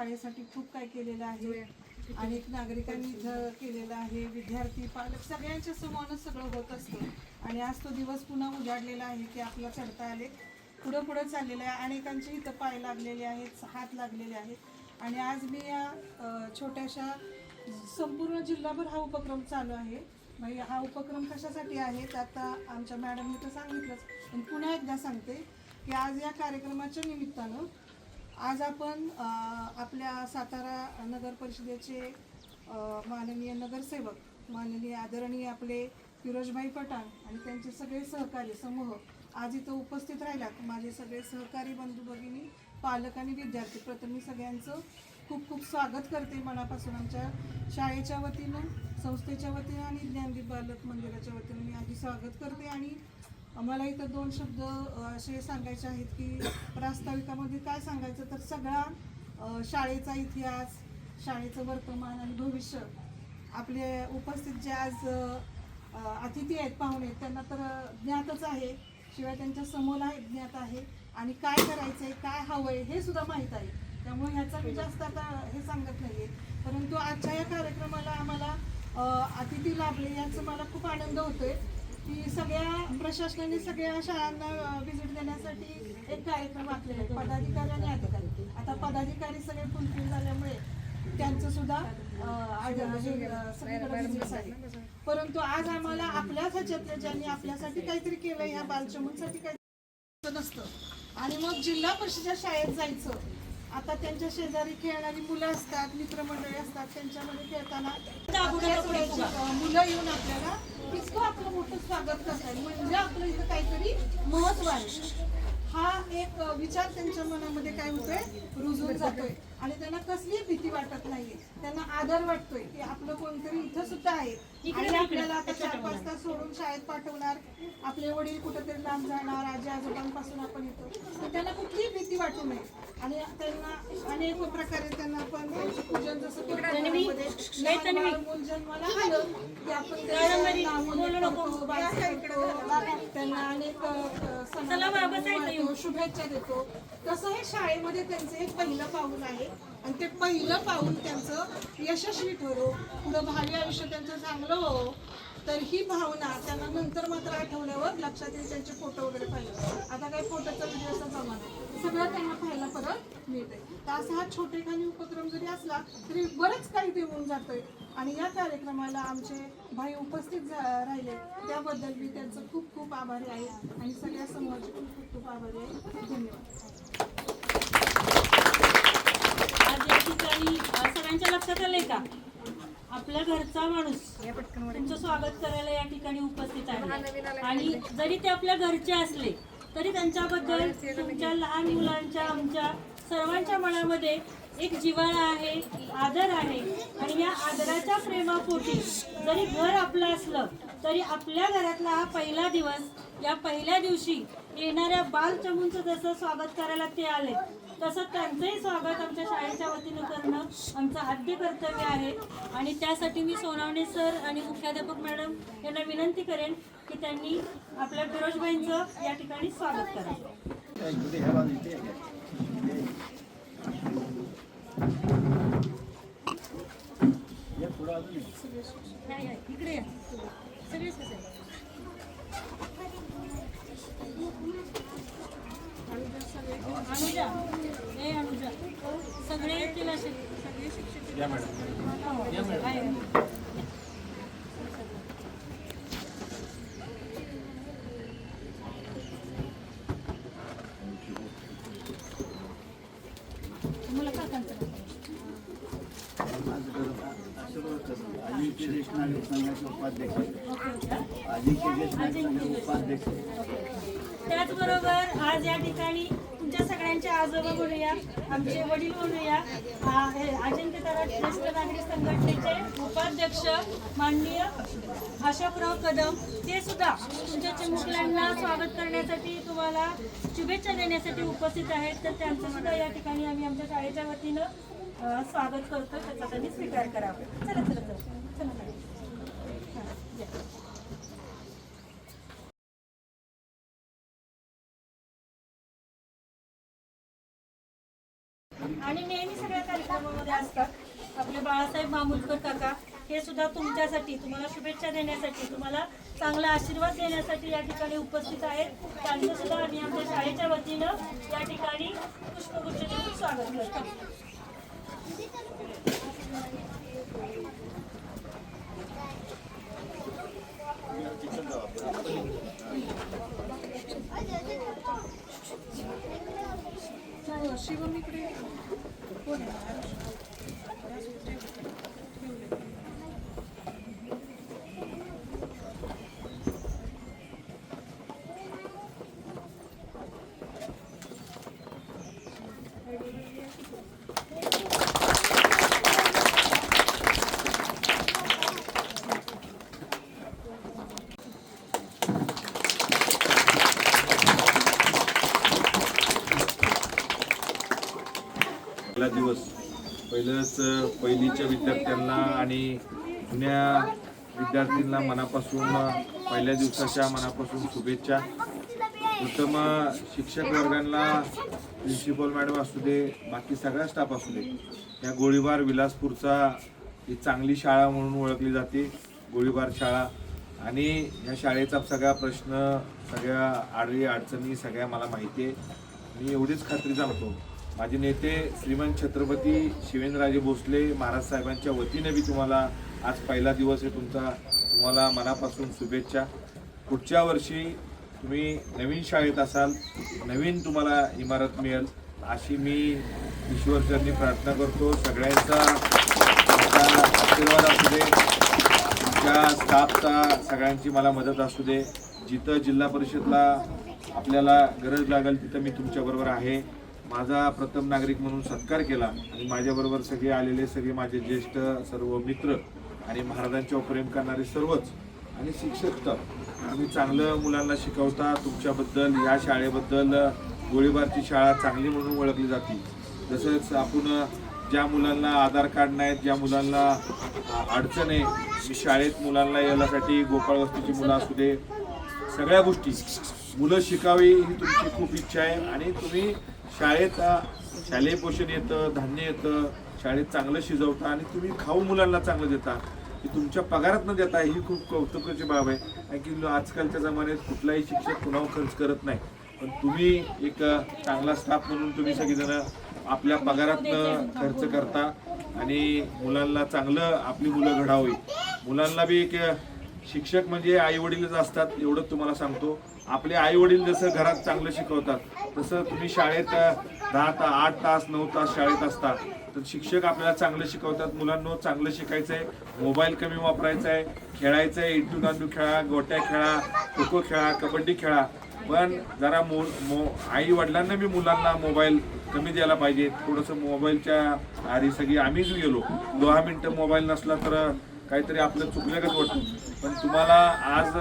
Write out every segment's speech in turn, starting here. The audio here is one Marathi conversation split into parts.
शाळेसाठी खूप काय केलेलं आहे. अनेक नागरिकांनी इथं केलेलं आहे. विद्यार्थी पालक सगळ्यांच्या समोर सगळं होत असतं आणि आज तो दिवस पुन्हा उजाडलेला आहे की आपला चढता आले पुढं पुढं चाललेलं आहे. अनेकांचे इथं पाय लागलेले आहेत, हात लागलेले आहेत आणि आज मी या छोट्याशा संपूर्ण जिल्हाभर हा उपक्रम चालू आहे. मग हा उपक्रम कशासाठी आहे तर आता आमच्या मॅडमने तर सांगितलंच, पण पुन्हा एकदा सांगते की आज या कार्यक्रमाच्या निमित्तानं आज आपण आपल्या सातारा नगर परिषदेचे माननीय नगरसेवक माननीय आदरणीय आपले फिरोजभाई पठाण आणि त्यांचे सगळे सहकारी समूह आज इथं उपस्थित राहिलात. माझे सगळे सहकारी बंधू भगिनी, पालक आणि विद्यार्थी, प्रथम मी सगळ्यांचं खूप खूप स्वागत करते मनापासून. आमच्या शाळेच्या वतीनं, संस्थेच्या वतीनं आणि ज्ञानदीप बालक मंदिराच्या वतीनं मी आधी स्वागत करते. आणि मला इथं 2 शब्द असे सांगायचे आहेत की प्रास्ताविकामध्ये काय सांगायचं तर सगळा शाळेचा इतिहास, शाळेचं वर्तमान आणि भविष्य आपले उपस्थित जे आज अतिथी आहेत, पाहुणे आहेत, त्यांना तर ज्ञातच आहे, शिवाय त्यांच्या समोर आहे ज्ञात आहे आणि काय करायचं आहे, काय हवं आहे हे सुद्धा माहीत आहे. त्यामुळे ह्याचा मी जास्त आता हे सांगत नाही आहे. परंतु आजच्या या कार्यक्रमाला आम्हाला अतिथी लाभले याचा मला खूप आनंद होतोय की सगळ्या प्रशासनाने सगळ्या शाळांना व्हिजिट देण्यासाठी एक कार्यक्रम आखलेला आहे, पदाधिकारी आणि अधिकारी. आता पदाधिकारी सगळे फुलफिल झाल्यामुळे त्यांचं सुद्धा सगळीकडे व्हिजिट आहे. परंतु आज आम्हाला आपल्याच ह्याच्यातल्या ज्यांनी आपल्यासाठी काहीतरी केलं, ह्या बालचमूंसाठी काही नसतं आणि मग जिल्हा परिषदेच्या शाळेत जायचं. आता त्यांच्या शेजारी खेळणारी मुलं असतात, मित्रमंडळी असतात, त्यांच्यामध्ये खेळताना मुलं येऊन आपल्याला इतकं आपलं मोठं स्वागत करतात, म्हणजे आपलं इथं काहीतरी महत्व आहे हा एक विचार त्यांच्या मनामध्ये काय होतोय, रुजून जातोय आणि त्यांना कसलीही भीती वाटत नाहीये. त्यांना आदर वाटतोय की आपलं कोणतरी इथं सुद्धा आहे आणि आपल्याला आता 4-5 तास सोडून शाळेत पाठवणार, आपले वडील कुठेतरी लांब जाणार, आजी आजोबांपासून आपण येतो, तर त्यांना कुठलीही भीती वाटू नये. आणि त्यांना अनेक प्रकारे त्यांना आपण पूजन जसं मूल जन्माला आलं की आपण त्यांना अनेक शुभेच्छा देतो. तसं हे शाळेमध्ये त्यांचं एक पहिलं पाऊल आहे आणि ते पहिलं पाऊल त्यांचं यशस्वी ठरो, पुढं भावी आयुष्य त्यांचं चांगलं हो. तर ही भावना त्यांना नंतर मात्र आठवल्यावर लक्षात येईल. त्यांचे फोटो वगैरे पाहिजे, आता काही फोटोचा व्हिडिओचा जमा नाही, सगळं त्यांना पाहायला परत मिळतंय. तर असा हा छोटेखानी उपक्रम जरी असला तरी बरंच काही देऊन जातोय आणि या कार्यक्रमाला आमचे भाई उपस्थित राहिले त्याबद्दल मी त्यांचं खूप खूप आभारी आहे आणि सगळ्या समूहाचे खूप खूप खूप आभारी आहे. धन्यवाद. आज या ठिकाणी सगळ्यांच्या लक्षात आलंय का आपल्या घरचा माणूस तुमचं स्वागत करायला या ठिकाणी उपस्थित आहे आणि जरी ते आपल्या घरचे असले तरी त्यांच्याबद्दल तुमच्या लहान मुलांच्या, आमच्या सर्वांच्या मनामध्ये एक जिव्हाळा आहे, आदर आहे आणि या आदराच्या प्रेमापोटी जरी घर आपलं असलं तरी आपल्या घरातला हा पहिला दिवस, या पहिल्या दिवशी येणाऱ्या बालचमूंचं जसं स्वागत करायला ते आले तसं त्यांचंही स्वागत आमच्या शाळेच्या वतीनं करणं आमचं आद्य कर्तव्य आहे. आणि त्यासाठी मी सोनावणे सर आणि मुख्याध्यापक मॅडम यांना विनंती करेन की त्यांनी आपल्या फिरोजभाईंचं या ठिकाणी स्वागत करावं. इकडे या सगळेच कसं अनुजा, ए अनुजा, सगळे येतील असे सगळे शिक्षक या मॅडम. मला काकांचं त्याचबरोबर आज या ठिकाणी तुमच्या सगळ्यांचे आजोबा म्हणूया, आमचे वडील म्हणूया, अजिंक्य तराट ज्येष्ठ नागरिक संघटनेचे उपाध्यक्ष माननीय अशोकराव कदम, ते सुद्धा तुमच्या मुलांना स्वागत करण्यासाठी, तुम्हाला शुभेच्छा देण्यासाठी उपस्थित आहेत. तर त्यांचं सुद्धा या ठिकाणी आम्ही आमच्या शाळेच्या वतीनं स्वागत करतो, त्याचा त्यांनी स्वीकार करावा. चला चला चला चला. आणि नेहमी सगळ्या कार्यक्रमामध्ये असतात आपले बाळासाहेब मामुलकर काका, हे सुद्धा तुमच्यासाठी, तुम्हाला शुभेच्छा देण्यासाठी, तुम्हाला चांगला आशीर्वाद देण्यासाठी या ठिकाणी उपस्थित आहेत. त्यांचं सुद्धा आम्ही आमच्या शाळेच्या वतीनं या ठिकाणी पुष्पगुच्छ देऊन स्वागत करतो. शिवम इकडे कोण आहे? पहिला दिवस पहिलीच्या विद्यार्थ्यांना आणि जुन्या विद्यार्थ्यांना मनापासून पहिल्या दिवसाच्या मनापासून शुभेच्छा. प्रथम शिक्षक वर्गांना, प्रिन्सिपल मॅडम असू दे, बाकी सगळा स्टाफ असू दे, या गोळीबार विलासपूरचा ही चांगली शाळा म्हणून ओळखली जाते, गोळीबार शाळा. आणि ह्या शाळेचा सगळा प्रश्न, सगळ्या आडी अडचणी सगळ्या मला माहिती आहे. मी एवढीच खात्री सांगतो, माझे नेते श्रीमंत छत्रपती शिवेंद्रराजे भोसले महाराज साहेबांच्या वतीने बी तुम्हाला आज पहिला दिवस आहे तुमचा, तुम्हाला मनापासून शुभेच्छा. पुढच्या वर्षी तुम्ही नवीन शाळेत असाल, नवीन तुम्हाला इमारत मिळेल अशी मी ईश्वरचरणी प्रार्थना करतो. सगळ्यांचा आशीर्वाद असू दे, तुमच्या स्टाफचा सगळ्यांची मला मदत असू दे. जिथं जिल्हा परिषदला आपल्याला गरज लागेल तिथं मी तुमच्याबरोबर आहे. माझा प्रथम नागरिक म्हणून सत्कार केला आणि माझ्याबरोबर सगळे आलेले सगळे माझे ज्येष्ठ सर्व मित्र आणि महाराजांच्यावर प्रेम करणारे सर्वच आणि शिक्षक तुम्ही चांगलं मुलांना शिकवता. तुमच्याबद्दल, या शाळेबद्दल, गोळीबारची शाळा चांगली म्हणून ओळखली जाते. तसंच आपण ज्या मुलांना आधार कार्ड नाहीत, ज्या मुलांना अडचण आहे, मी शाळेत मुलांना यासाठी गोपाळ वस्तीची मुलं असू दे, सगळ्या गोष्टी मुलं शिकावी ही तुमची खूप इच्छा आहे. आणि तुम्ही शाळेत शालेय पोषण येतं, धान्य येतं, शाळेत चांगलं शिजवता आणि तुम्ही खाऊ मुलांना चांगलं देता, की तुमच्या पगारात न देता ही खूप कौतुकाची बाब आहे. कारण की आजकालच्या जमान्यात कुठलाही शिक्षक कुणावर खर्च करत नाही, पण तुम्ही एक चांगला स्टाफ म्हणून तुम्ही सगळेजण आपल्या पगारातनं खर्च करता आणि मुलांना चांगलं, आपली मुलं घडावी. मुलांना बी एक शिक्षक म्हणजे आई वडीलच असतात एवढं तुम्हाला सांगतो. आपले आई वडील जसं घरात चांगलं शिकवतात तसं तुम्ही शाळेत 8 तास 9 तास शाळेत असता, तर शिक्षक आपल्याला चांगलं शिकवतात. मुलांना चांगलं शिकायचं आहे, मोबाईल कमी वापरायचा आहे, खेळायचं आहे, इटू दांडू खेळा, गोट्या खेळा, खो खो खेळा, कबड्डी खेळा. पण जरा आई वडिलांना बी मुलांना मोबाईल कमी द्यायला पाहिजे. थोडंसं मोबाईलच्या आरी सगळी आम्हीच गेलो, 10 मिनटं मोबाईल नसला तर काहीतरी आपलं चुकल्यागत वाटतं. पण तुम्हाला आज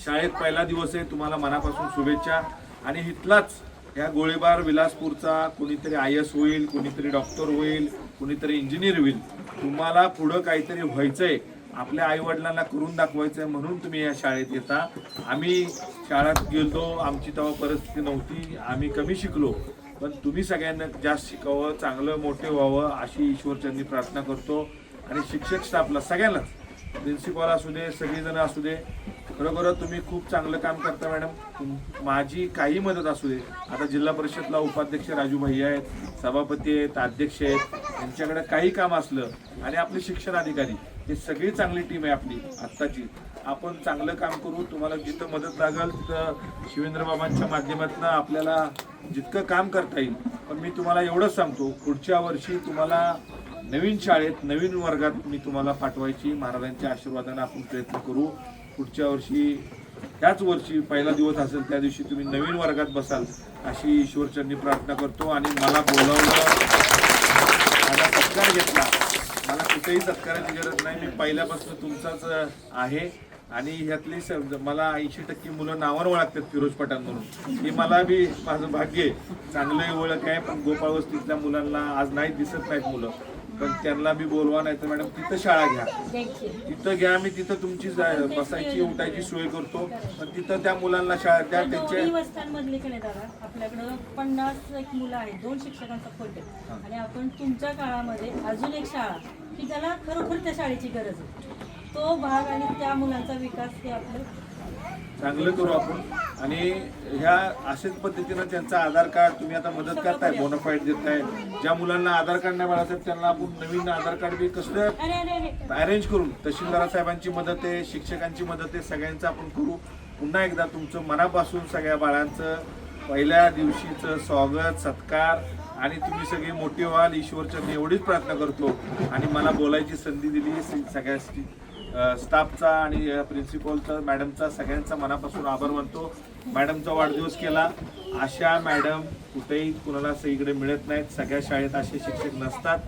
शाळेत पहिला दिवस आहे, तुम्हाला मनापासून शुभेच्छा. आणि इथलाच या गोळीबार विलासपूरचा कोणीतरी IAS होईल, कोणीतरी डॉक्टर होईल, कोणीतरी इंजिनियर होईल. तुम्हाला पुढं काहीतरी व्हायचं आहे, आपल्या आईवडिलांना करून दाखवायचं आहे म्हणून तुम्ही या शाळेत येता. आम्ही शाळेत गेलो, आमची तेव्हा परिस्थिती नव्हती, आम्ही कमी शिकलो, पण तुम्ही सगळ्यांना जास्त शिकावं, चांगलं मोठे व्हावं अशी ईश्वरचरणी प्रार्थना करतो. आणि शिक्षक स्टाफला सगळ्यांनाच, प्रिन्सिपल असू दे, सगळेजण असू दे, खरोखर तुम्ही खूप चांगलं काम करता मॅडम. माझी काही मदत असू दे, आता जिल्हा परिषदला उपाध्यक्ष राजू भैया आहेत, सभापती आहेत, अध्यक्ष आहेत, यांच्याकडे काही काम असलं आणि आपले शिक्षण अधिकारी, हे सगळी चांगली टीम आहे आपली आत्ताची. आपण चांगलं काम करू. तुम्हाला जिथं मदत लागेल तिथं शिवेंद्रबाबांच्या माध्यमातून आपल्याला जितकं काम करता येईल. पण मी तुम्हाला एवढंच सांगतो, पुढच्या वर्षी तुम्हाला नवीन शाळेत, नवीन वर्गात मी तुम्हाला पाठवायची महाराजांच्या आशीर्वादाने आपण प्रयत्न करू. पुढच्या वर्षी, त्याच वर्षी पहिला दिवस असेल त्या दिवशी तुम्ही नवीन वर्गात बसाल अशी ईश्वरचरणी प्रार्थना करतो. आणि मला बोलावलं, माझा सत्कार घेतला, मला कुठेही सत्काराची गरज नाही, मी पहिल्यापासून तुमचाच आहे. आणि ह्यातली मला 80% मुलं नावावर ओळखतात फिरोज पठाण म्हणून, हे मला बी माझं भाग्य आहे, चांगलं ओळख आहे. पण गोपाळ वस्तीतल्या मुलांना आज नाही दिसत नाहीत मुलं, पण त्यांना बी बोलवा, नाही तर मॅडम तिथं शाळा घ्या, द्यायची. तिथं घ्या, मी तिथं तुमची बसायची उठायची सोय करतो. पण तिथं त्या मुलांना शाळा त्या दोन्ही त्यांच्या वस्त्यांमधले की नाही दादा, आपल्याकडं 50 एक मुलं आहेत, 2 शिक्षकांचा फट आहे. आणि आपण तुमच्या काळामध्ये अजून एक शाळा की ज्याला खरोखर त्या शाळेची गरज आहे, तो भाग आणि त्या मुलांचा विकास हे आपलं चांगलं करू आपण. आणि ह्या अशाच पद्धतीनं त्यांचा आधार कार्ड तुम्ही आता मदत करताय, बोनाफाईड देताय. ज्या मुलांना आधार कार्ड नाही मिळालं त्यांना आपण नवीन आधार कार्ड बी कसं अरे अरेंज करून, तहसीलदार साहेबांची मदत आहे, शिक्षकांची मदत आहे, सगळ्यांचं आपण करू. पुन्हा एकदा तुमचं मनापासून सगळ्या बाळांचं पहिल्या दिवशीचं स्वागत सत्कार, आणि तुम्ही सगळी मोठी व्हाल ईश्वरचरणी एवढीच प्रार्थना करतो. आणि मला बोलायची संधी दिली सगळ्या स्टाफचा आणि प्रिन्सिपलचा, मॅडमचा, सगळ्यांचा मनापासून आभार मानतो. मॅडमचा वाढदिवस केला. अशा मॅडम कुठेही कुणाला सगळीकडे मिळत नाहीत. सगळ्या शाळेत असे शिक्षक नसतात.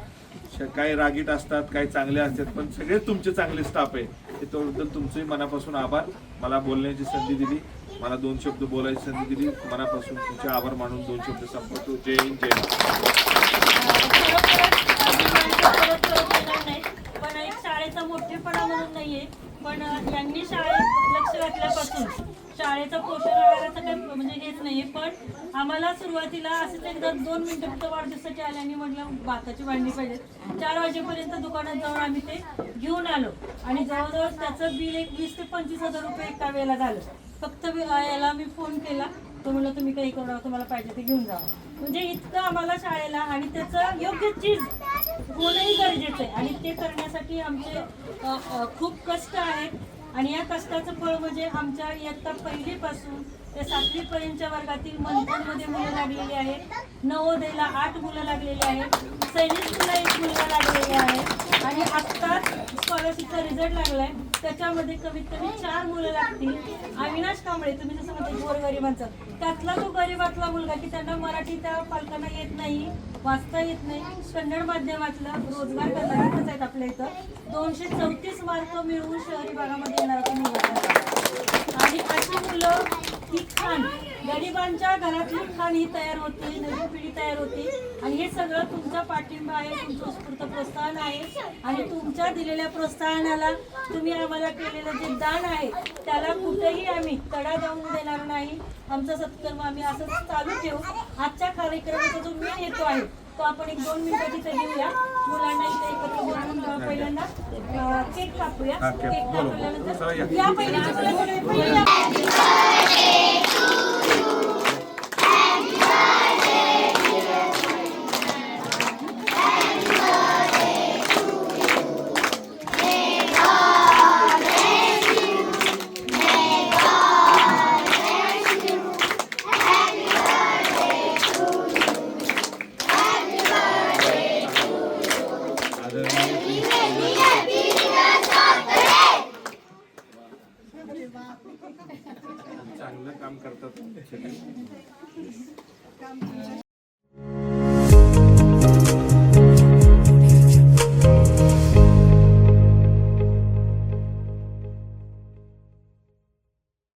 काही रागीट असतात, काही चांगले असतात, पण सगळे तुमचे चांगले स्टाफ आहे. त्याबद्दल तुमचंही मनापासून आभार. मला बोलण्याची संधी दिली, मला 2 शब्द बोलायची संधी दिली. मनापासून तुमचे आभार मानून 2 शब्द संपवतो. जय हिंद, जय महाराष्ट्र. पण एक शाळेचा मोठेपणा म्हणून नाहीये, पण यांनी शाळेत लक्ष घातल्यापासून शाळेचं पोषण आहाराचं काही म्हणजे हेच नाहीये. पण आम्हाला सुरुवातीला असंच एकदा 2 मिनिटं फक्त वाढदिवसासाठी आले आणि म्हटलं भाताची भांडी पाहिजे. 4 वाजेपर्यंत दुकानात जाऊन आम्ही ते घेऊन आलो आणि जवळजवळ त्याचं बिल एक 20 ते 25 हजार रुपये एका वेळेला झालं. फक्त याला मी फोन केला, तो म्हणलं तुम्ही काही करू नका, तुम्हाला पाहिजे ते घेऊन जावा. म्हणजे इतकं आम्हाला शाळेला आणि त्याचं योग्य चीज होणंही गरजेचं आहे. आणि ते करण्यासाठी आमचे खूप कष्ट आहेत. आणि या कष्टाचं फळ म्हणजे आमच्या इयत्ता 1ली पासून ते 7वी पर्यंतच्या वर्गातील मंथनमध्ये मुलं लागलेली आहेत. नवोदयला 8 मुलं लागलेली आहेत. सैनिक स्कूलला 1 मुलगा लागलेला आहे. आणि आत्ताच स्कॉलरशिपचा रिझल्ट लागलाय, त्याच्यामध्ये कमीत कमी 4 मुलं लागतील. अविनाश कांबळे, तुम्ही जसं म्हणते गोरगरिबांचा, त्यातला तो गरीबातला मुलगा की त्यांना मराठी त्या पालकांना येत नाही, वाचता येत नाही, कन्नड माध्यमातला रोजगार करणाऱ्याच आहेत आपल्या इथं. 234 मार्क मिळवून शहरी भागामध्ये येणारा तो मुलगा. आणि अशी मुलं ही खाण, गरिबांच्या घरातली खाण ही तयार होते, नवीन पिढी तयार होते. आणि हे सगळं तुमचा पाठिंबा आहे, तुमचं उत्स्फूर्त प्रोत्साहन आहे. आणि तुमच्या दिलेल्या प्रोत्साहनाला तुम्ही आम्हाला केलेलं जे दान आहे त्याला कुठेही आम्ही तडा जाऊन देणार नाही. आमचा सत्कर्म आम्ही असंच चालू ठेवू. आजच्या कार्यक्रमाचा जो मेन हेतू आहे तो आपण एक 2 मिनिटं तिथे घेऊया. मुलांना इथे एकत्र बोलवून पहिल्यांदा केक कापूया. केक कापल्यानंतर या पहिल्यांदा चांगलं काम करतात.